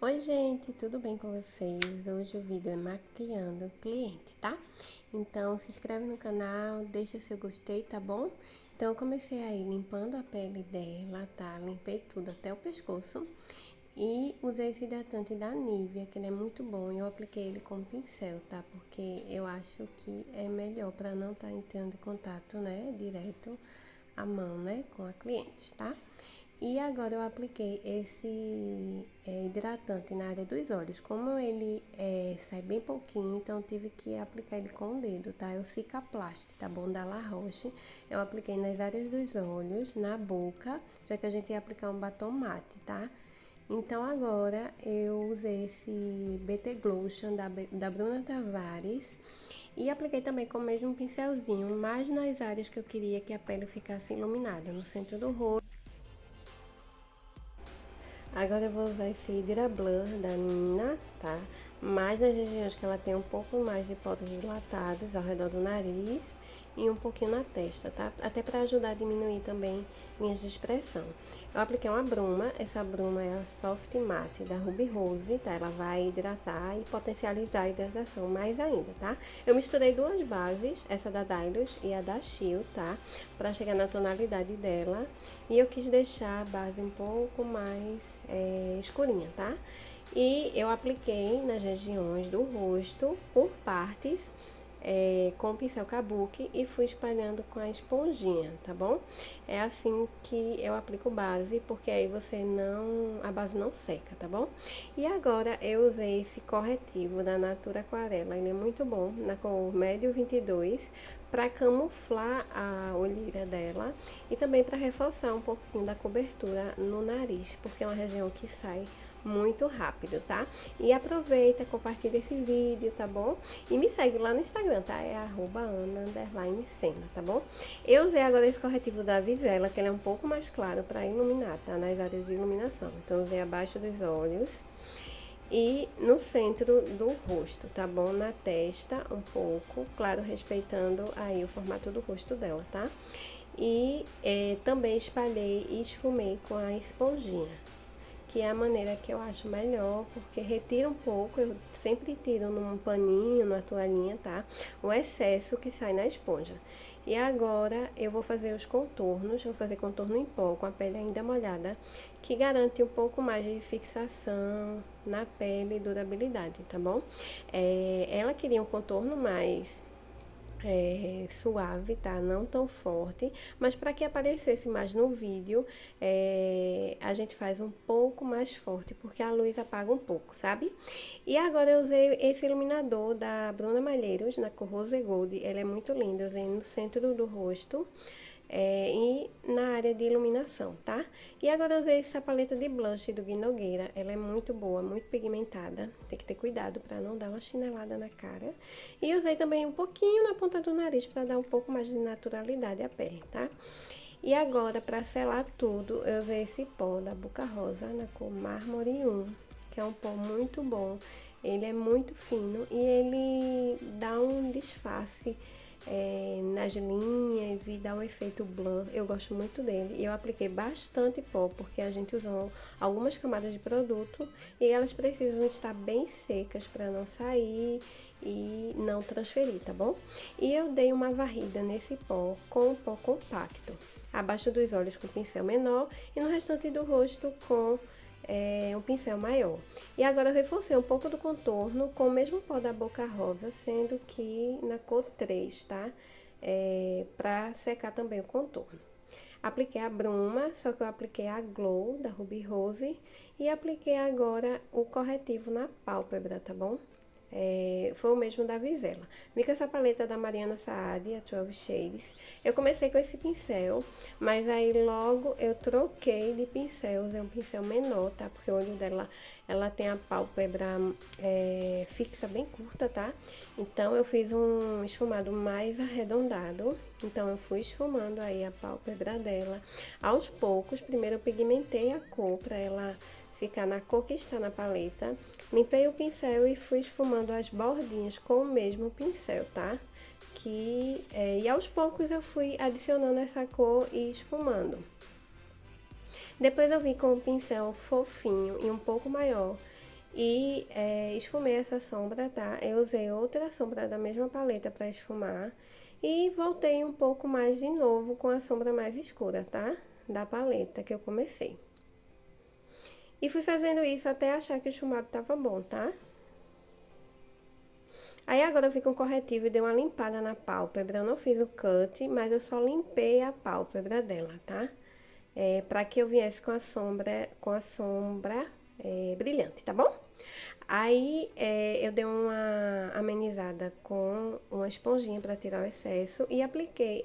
Oi gente, tudo bem com vocês? Hoje o vídeo é maquiando cliente, tá? Então se inscreve no canal, deixa seu gostei, tá bom? Então eu comecei aí limpando a pele dela, tá? Limpei tudo até o pescoço e usei esse hidratante da Nivea, que ele é muito bom. Eu apliquei ele com pincel, tá? Porque eu acho que é melhor para não estar entrando em contato, né, direto a mão, né, com a cliente, tá? E agora eu apliquei esse hidratante na área dos olhos. Como ele sai bem pouquinho, então eu tive que aplicar ele com o dedo, tá? É o Cicaplast, tá bom? Da La Roche. Eu apliquei nas áreas dos olhos, na boca, já que a gente ia aplicar um batom mate, tá? Então agora eu usei esse BT Glotion da Bruna Tavares e apliquei também com o mesmo pincelzinho, mas nas áreas que eu queria que a pele ficasse iluminada, no centro do rosto. Agora eu vou usar esse Hydra Blur da Nina, tá? Mais nas regiões que ela tem um pouco mais de poros dilatados ao redor do nariz e um pouquinho na testa, tá? Até para ajudar a diminuir também linhas de expressão. Eu apliquei uma bruma, essa bruma é a Soft Matte da Ruby Rose, tá? Ela vai hidratar e potencializar a hidratação mais ainda, tá? Eu misturei duas bases, essa da Dylos e a da Shield, tá? Pra chegar na tonalidade dela. E eu quis deixar a base um pouco mais escurinha, tá? E eu apliquei nas regiões do rosto, por partes, com o pincel kabuki e fui espalhando com a esponjinha, tá bom? É assim que eu aplico base, porque aí a base não seca, tá bom? E agora eu usei esse corretivo da Natura Aquarela, ele é muito bom, na cor médio 22, para camuflar a olheira dela e também para reforçar um pouquinho da cobertura no nariz, porque é uma região que sai muito rápido, tá? E aproveita, compartilha esse vídeo, tá bom? E me segue lá no Instagram, tá? É @ana_cena, tá bom? Eu usei agora esse corretivo da Visela, que ele é um pouco mais claro para iluminar, tá? Nas áreas de iluminação. Então, eu usei abaixo dos olhos e no centro do rosto, tá bom? Na testa, um pouco, claro, respeitando aí o formato do rosto dela, tá? E também espalhei e esfumei com a esponjinha, que é a maneira que eu acho melhor, porque retira um pouco, eu sempre tiro num paninho, numa toalhinha, tá? O excesso que sai na esponja. E agora eu vou fazer os contornos, vou fazer contorno em pó com a pele ainda molhada, que garante um pouco mais de fixação na pele e durabilidade, tá bom? Ela queria um contorno mais suave, tá? Não tão forte, mas para que aparecesse mais no vídeo, a gente faz um pouco mais forte, porque a luz apaga um pouco, sabe? E agora eu usei esse iluminador da Bruna Malheiros, na cor Rose Gold, ele é muito lindo, eu usei no centro do rosto. E na área de iluminação, tá? E agora eu usei essa paleta de blush do Gui Nogueira, ela é muito boa, muito pigmentada, tem que ter cuidado para não dar uma chinelada na cara. E usei também um pouquinho na ponta do nariz para dar um pouco mais de naturalidade à pele, tá? E agora, para selar tudo, eu usei esse pó da Boca Rosa na cor Mármore 1, que é um pó muito bom. Ele é muito fino e ele dá um disfarce nas linhas e dá um efeito blur. Eu gosto muito dele. E eu apliquei bastante pó, porque a gente usou algumas camadas de produto e elas precisam estar bem secas para não sair e não transferir, tá bom? E eu dei uma varrida nesse pó com um pó compacto, abaixo dos olhos com pincel menor e no restante do rosto com um pincel maior. E agora eu reforcei um pouco do contorno com o mesmo pó da Boca Rosa, sendo que na cor 3, tá? Pra secar também o contorno. Apliquei a bruma, só que eu apliquei a Glow da Ruby Rose e apliquei agora o corretivo na pálpebra, tá bom? Foi o mesmo da Visela. Vi com essa paleta da Mariana Saad, a 12 Shades. Eu comecei com esse pincel, mas aí logo eu troquei de pincel, usei um pincel menor, tá? Porque o olho dela, ela tem a pálpebra fixa bem curta, tá? Então eu fiz um esfumado mais arredondado. Então eu fui esfumando aí a pálpebra dela aos poucos. Primeiro eu pigmentei a cor para ela ficar na cor que está na paleta. Limpei o pincel e fui esfumando as bordinhas com o mesmo pincel, tá? E aos poucos eu fui adicionando essa cor e esfumando. Depois eu vim com um pincel fofinho e um pouco maior E esfumei essa sombra, tá? Eu usei outra sombra da mesma paleta pra esfumar. E voltei um pouco mais de novo com a sombra mais escura, tá? Da paleta que eu comecei. E fui fazendo isso até achar que o esfumado tava bom, tá? Aí agora eu fui com corretivo e dei uma limpada na pálpebra. Eu não fiz o cut, mas eu só limpei a pálpebra dela, tá? Pra que eu viesse com a sombra brilhante, tá bom? Aí eu dei uma amenizada com uma esponjinha para tirar o excesso e apliquei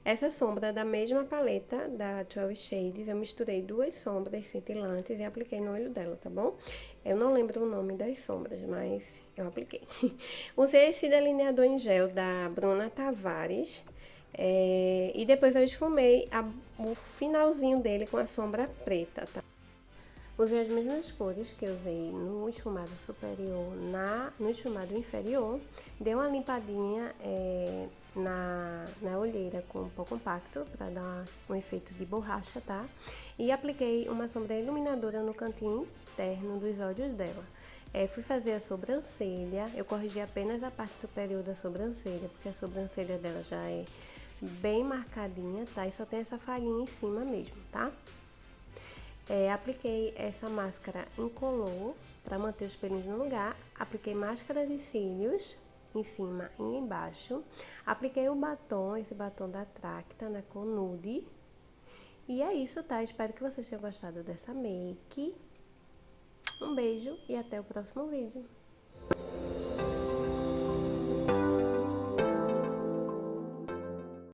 essa sombra da mesma paleta da 12 Shades. Eu misturei duas sombras cintilantes e apliquei no olho dela, tá bom? Eu não lembro o nome das sombras, mas eu apliquei. Usei esse delineador em gel da Bruna Tavares. E depois eu esfumei o finalzinho dele com a sombra preta, tá? Usei as mesmas cores que eu usei no esfumado superior, no esfumado inferior. Dei uma limpadinha na olheira com um pó compacto para dar um efeito de borracha, tá? E apliquei uma sombra iluminadora no cantinho interno dos olhos dela. Fui fazer a sobrancelha, eu corrigi apenas a parte superior da sobrancelha, porque a sobrancelha dela já é bem marcadinha, tá? E só tem essa falhinha em cima mesmo, tá? Apliquei essa máscara incolor para manter os pelinhos no lugar. Apliquei máscara de cílios em cima e embaixo. Apliquei o batom, esse batom da Tracta na cor nude. E é isso, tá? Espero que vocês tenham gostado dessa make. Um beijo e até o próximo vídeo.